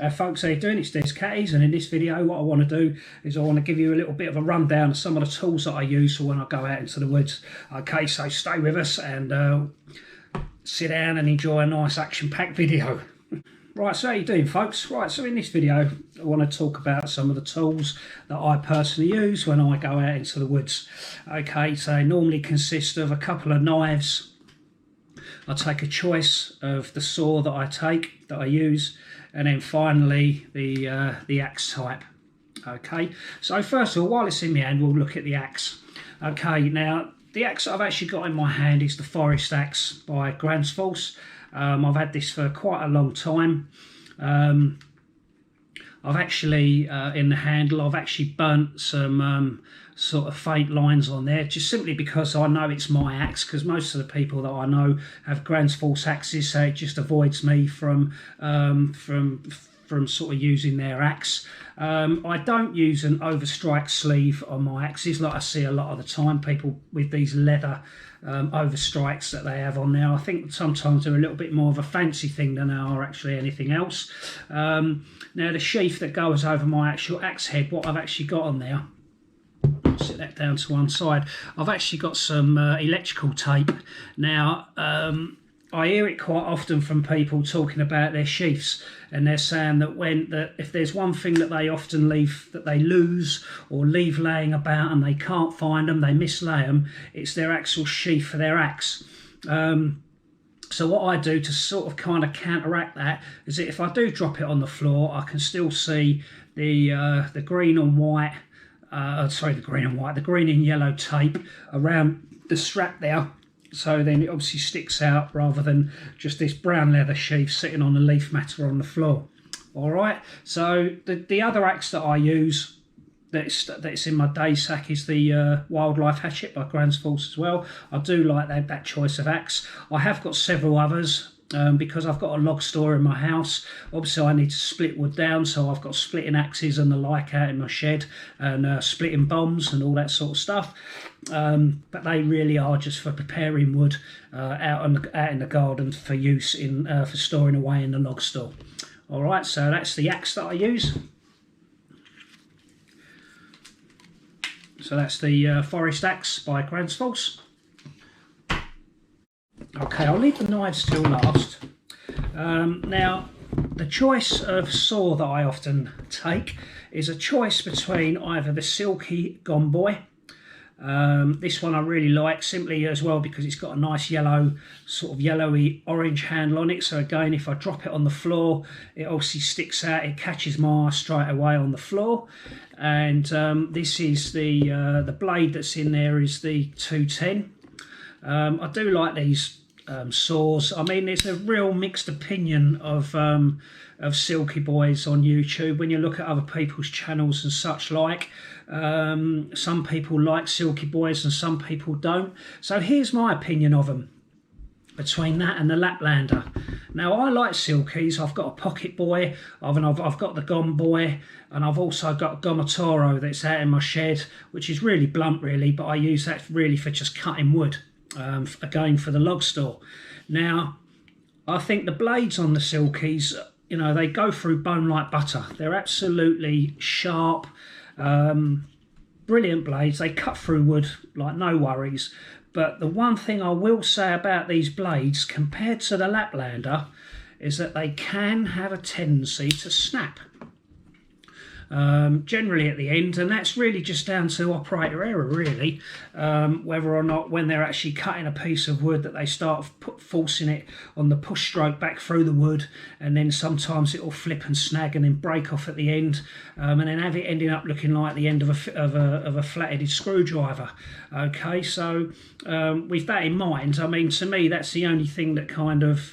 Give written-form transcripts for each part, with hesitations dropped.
Folks, how you doing? It's Descattys, and in this video what I want to do is I want to give you a little bit of a rundown of some of the tools that I use for when I go out into the woods. Okay, so stay with us and sit down and enjoy a nice action-packed video. Right, so how you doing, folks? Right, so in this video I want to talk about some of the tools that I personally use when I go out into the woods. Okay, so they normally consist of a couple of knives. I take a choice of the saw that I use, and then finally the axe type. Okay, so first of all, while it's in my hand, we'll look at the axe. Okay, now the axe that I've actually got in my hand is the Forest Axe by Craftlab. I've had this for quite a long time. I've actually in the handle I've actually burnt some sort of faint lines on there, just simply because I know it's my axe, because most of the people that I know have Craftlab axes, so it just avoids me from sort of using their axe. I don't use an overstrike sleeve on my axes like I see a lot of the time, people with these leather overstrikes that they have on there. I think sometimes they're a little bit more of a fancy thing than they are actually anything else. Now the sheath that goes over my actual axe head, what I've actually got on there, I'll sit that down to one side, I've actually got some electrical tape. Now I hear it quite often from people talking about their sheaths, and they're saying that if there's one thing that they often lose or leave laying about and they can't find them, they mislay them, it's their actual sheath for their axe. So what I do to sort of kind of counteract that is that if I do drop it on the floor, I can still see the green and white, the green and yellow tape around the strap there. So then it obviously sticks out rather than just this brown leather sheath sitting on the leaf matter on the floor. All right, so the other axe that I use that's in my day sack is the Wildlife Hatchet by Craftlab as well. I do like that choice of axe. I have got several others. Because I've got a log store in my house, obviously I need to split wood down, so I've got splitting axes and the like out in my shed, and splitting bombs and all that sort of stuff. But they really are just for preparing wood out in the garden for use for storing away in the log store. All right, so that's the axe that I use. So that's the Forest Axe by Craftlab. Okay, I'll leave the knives till last. Now, the choice of saw that I often take is a choice between either the Silky Gomboy. This one I really like, simply as well because it's got a nice yellow, sort of yellowy orange handle on it. So again, if I drop it on the floor, it obviously sticks out, it catches my eye straight away on the floor. And this is the blade that's in there is the 210. I do like these saws. I mean, there's a real mixed opinion of Silky Boys on YouTube. When you look at other people's channels and such like, some people like Silky Boys and some people don't. So here's my opinion of them, between that and the Laplander. Now I like Silkies. I've got a Pocket Boy, I've got the Gomboy, and I've also got a Gomatoro that's out in my shed, which is really blunt really, but I use that really for just cutting wood. Again for the log store. Now I think the blades on the Silkies, you know, they go through bone like butter. They're absolutely sharp, brilliant blades. They cut through wood like no worries. But the one thing I will say about these blades compared to the Laplander is that they can have a tendency to snap. Generally at the end, and that's really just down to operator error really, whether or not when they're actually cutting a piece of wood that they start forcing it on the push stroke back through the wood, and then sometimes it will flip and snag and then break off at the end, and then have it ending up looking like the end of a flat-headed screwdriver. Okay, so with that in mind, I mean, to me that's the only thing that kind of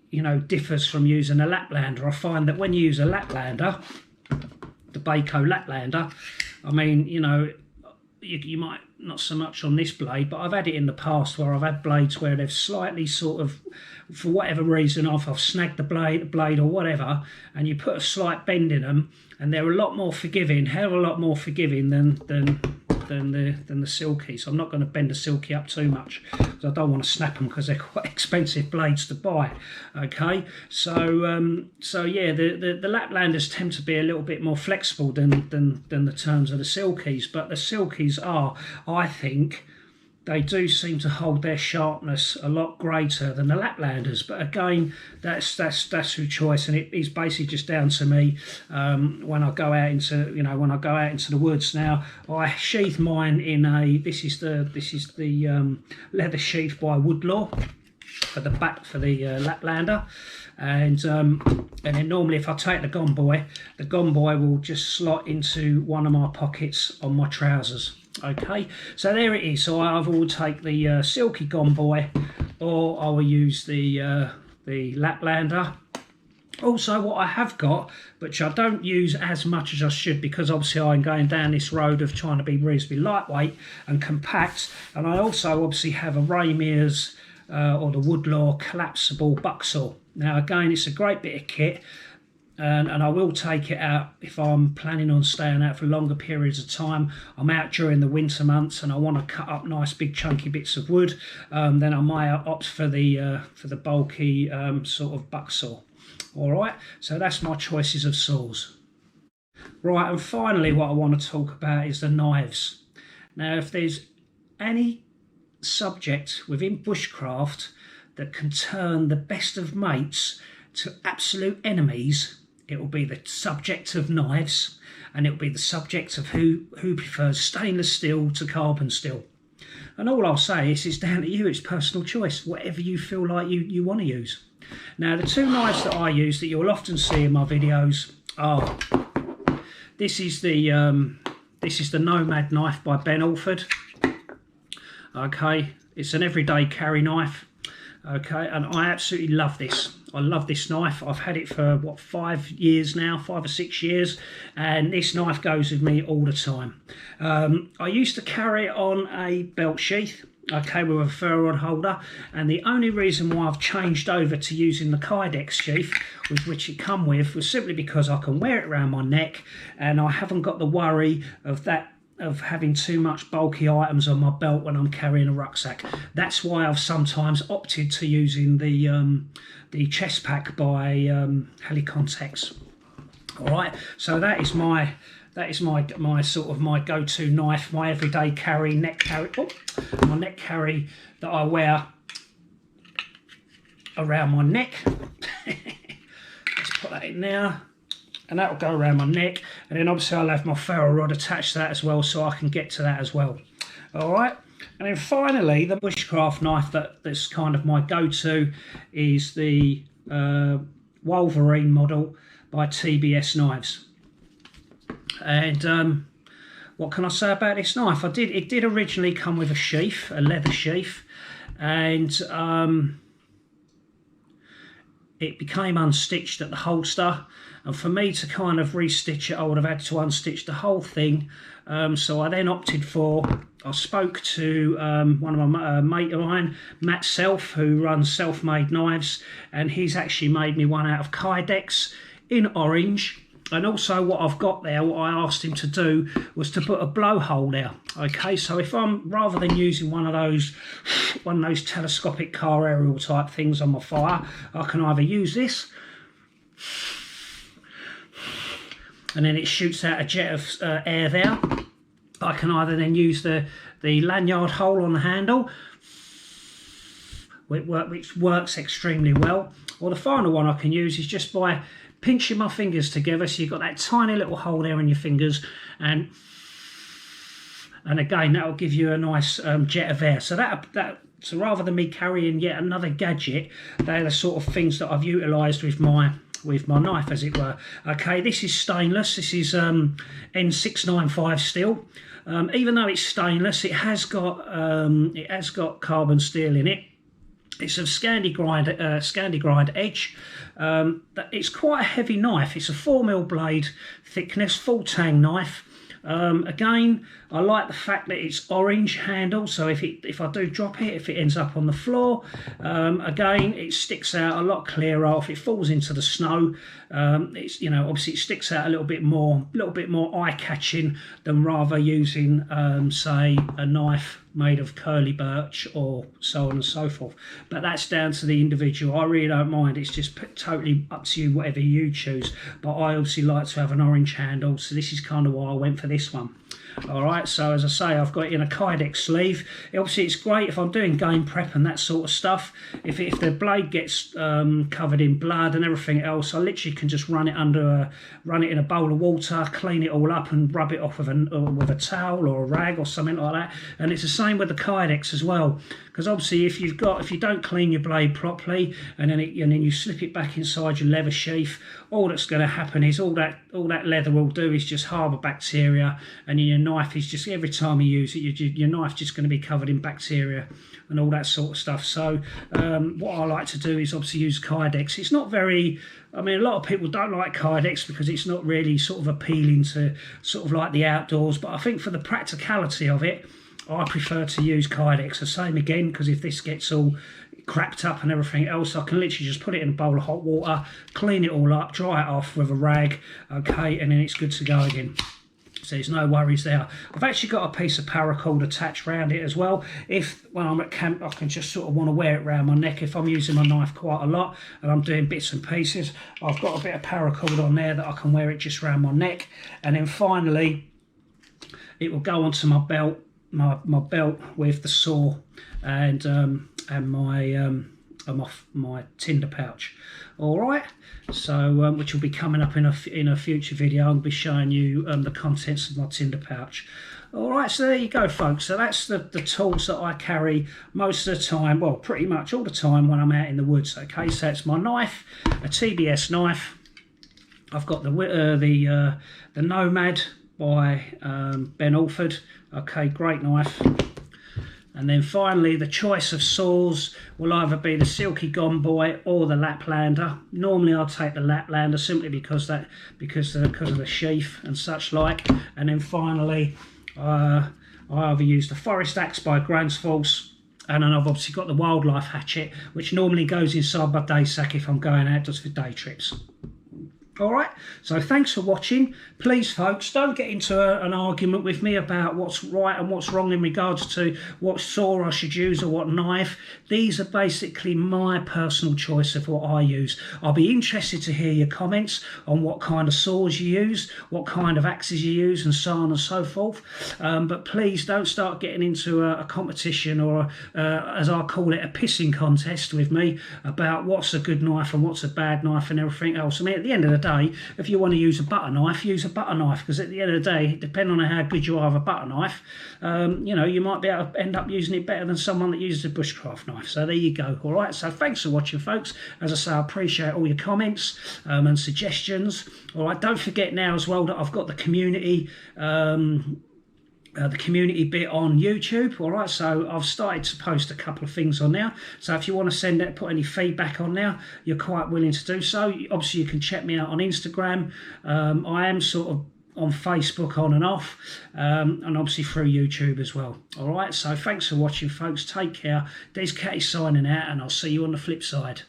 you know, differs from using a Laplander. I find that when you use a Laplander, the Bahco Laplander, I mean, you know, you might not so much on this blade, but I've had it in the past where I've had blades where they've slightly sort of, for whatever reason, I've snagged the blade or whatever, and you put a slight bend in them, and they're a lot more forgiving, hell of a lot more forgiving than than the Silky. So I'm not going to bend the Silky up too much because I don't want to snap them because they're quite expensive blades to buy. Okay, so so yeah, the Laplanders tend to be a little bit more flexible than the terms of the Silkies, but the Silkies are, I think, they do seem to hold their sharpness a lot greater than the Laplanders. But again, that's through choice, and it is basically just down to me. When I go out into the woods now, I sheath mine in a this is the leather sheath by Woodlaw for the back for the Laplander. And then normally if I take the Gomboy will just slot into one of my pockets on my trousers. Okay, so there it is. So I will take the Silky Gomboy, or I will use the Laplander. Also, what I have got, which I don't use as much as I should, because obviously I'm going down this road of trying to be reasonably lightweight and compact, and I also obviously have a Mears or the Woodlaw collapsible bucksaw. Now again, it's a great bit of kit, and I will take it out if I'm planning on staying out for longer periods of time. I'm out during the winter months and I want to cut up nice big chunky bits of wood, then I might opt for the bulky sort of bucksaw. All right, so that's my choices of saws. Right, and finally what I want to talk about is the knives. Now, if there's any subject within bushcraft that can turn the best of mates to absolute enemies, it will be the subject of knives, and it will be the subject of who prefers stainless steel to carbon steel. And all I'll say is it's down to you, it's personal choice, whatever you feel like you want to use. Now, the two knives that I use that you'll often see in my videos are, this is the Nomad knife by Ben Alford. Okay, it's an everyday carry knife. Okay, and I absolutely love this. I love this knife. I've had it for what, 5 years now, 5 or 6 years, and this knife goes with me all the time. I used to carry it on a belt sheath, okay, with a ferro rod holder, and the only reason why I've changed over to using the Kydex sheath with which it come with was simply because I can wear it around my neck and I haven't got the worry of having too much bulky items on my belt when I'm carrying a rucksack. That's why I've sometimes opted to using the chest pack by Helicontex. All right, so that is my sort of my go-to knife, my everyday carry, my neck carry that I wear around my neck. Let's put that in now. And that will go around my neck, and then obviously I'll have my ferro rod attached to that as well, so I can get to that as well. All right, and then finally the bushcraft knife that's kind of my go-to is the Wolverine model by TBS Knives. And what can I say about this knife? It did originally come with a sheath, a leather sheath, and it became unstitched at the holster, and for me to kind of restitch it, I would have had to unstitch the whole thing. So I then opted for, I spoke to one of my mate of mine, Matt Self, who runs Self-Made Knives, and he's actually made me one out of Kydex in orange. And also what I've got there, what I asked him to do was to put a blowhole there. Okay, so if I'm, rather than using one of those telescopic car aerial type things on my fire, I can either use this, and then it shoots out a jet of air there. I can either then use the lanyard hole on the handle, which works extremely well, or the final one I can use is just by pinching my fingers together, so you've got that tiny little hole there in your fingers, and again that will give you a nice jet of air. So rather than me carrying yet another gadget, they're the sort of things that I've utilised with my knife, as it were. Okay, this is stainless. This is N695 steel. Even though it's stainless, it has got carbon steel in it. It's of Scandi grind edge. It's quite a heavy knife. It's a 4mm blade thickness, full tang knife. Again, I like the fact that it's orange handle, so if I do drop it, if it ends up on the floor, again, it sticks out a lot clearer. If it falls into the snow, it's, you know, obviously it sticks out a little bit more eye-catching than rather using, say, a knife made of curly birch or so on and so forth. But that's down to the individual. I really don't mind. It's just totally up to you, whatever you choose. But I obviously like to have an orange handle, so this is kind of why I went for this one. All right, so as I say, I've got it in a Kydex sleeve. Obviously, it's great if I'm doing game prep and that sort of stuff. If the blade gets covered in blood and everything else, I literally can just run it in a bowl of water, clean it all up, and rub it off with a towel or a rag or something like that. And it's the same with the Kydex as well, because obviously, if you don't clean your blade properly and then you slip it back inside your leather sheath, all that's going to happen is all that leather will do is just harbour bacteria, and your knife is just, every time you use it, your knife's just going to be covered in bacteria and all that sort of stuff. So what I like to do is obviously use Kydex. It's not very, I mean, a lot of people don't like Kydex because it's not really sort of appealing to sort of like the outdoors, but I think for the practicality of it, I prefer to use Kydex. The same again, because if this gets all cracked up and everything else, I can literally just put it in a bowl of hot water, clean it all up, dry it off with a rag, okay, and then it's good to go again. So there's no worries there. I've actually got a piece of paracord attached around it as well. When I'm at camp, I can just sort of want to wear it around my neck. If I'm using my knife quite a lot and I'm doing bits and pieces, I've got a bit of paracord on there that I can wear it just around my neck. And then finally, it will go onto my belt, my belt with the saw and my tinder pouch. All right, so which will be coming up in a future video. I'll be showing you the contents of my tinder pouch. All right, so there you go, folks. So that's the tools that I carry most of the time, well, pretty much all the time when I'm out in the woods. Okay, so it's my knife, a TBS knife. I've got the Nomad by Ben Alford. Okay, great knife. And then finally, the choice of saws will either be the Silky Gomboy or the Laplander. Normally, I'll take the Laplander simply because of the sheath and such like. And then finally, I either use the Forest Axe by Gransfors, and then I've obviously got the Wildlife Hatchet, which normally goes inside my day sack if I'm going out just for day trips. All right, so thanks for watching. Please, folks, don't get into an argument with me about what's right and what's wrong in regards to what saw I should use or what knife. These are basically my personal choice of what I use. I'll be interested to hear your comments on what kind of saws you use, what kind of axes you use, and so on and so forth. But please don't start getting into a competition or, as I call it, a pissing contest with me about what's a good knife and what's a bad knife and everything else. I mean, at the end of the day, if you want to use a butter knife, use a butter knife, because at the end of the day, depending on how good you are with a butter knife, you know, you might be able to end up using it better than someone that uses a bushcraft knife. So there you go. All right, so thanks for watching, folks. As I say, I appreciate all your comments and suggestions. All right, don't forget now as well that I've got the community bit on YouTube. All right, so I've started to post a couple of things on now, so if you want to put any feedback on now, you're quite willing to do so. Obviously, you can check me out on Instagram. I am sort of on Facebook on and off, and obviously through YouTube as well. All right, so thanks for watching, folks. Take care. Descattys signing out, and I'll see you on the flip side.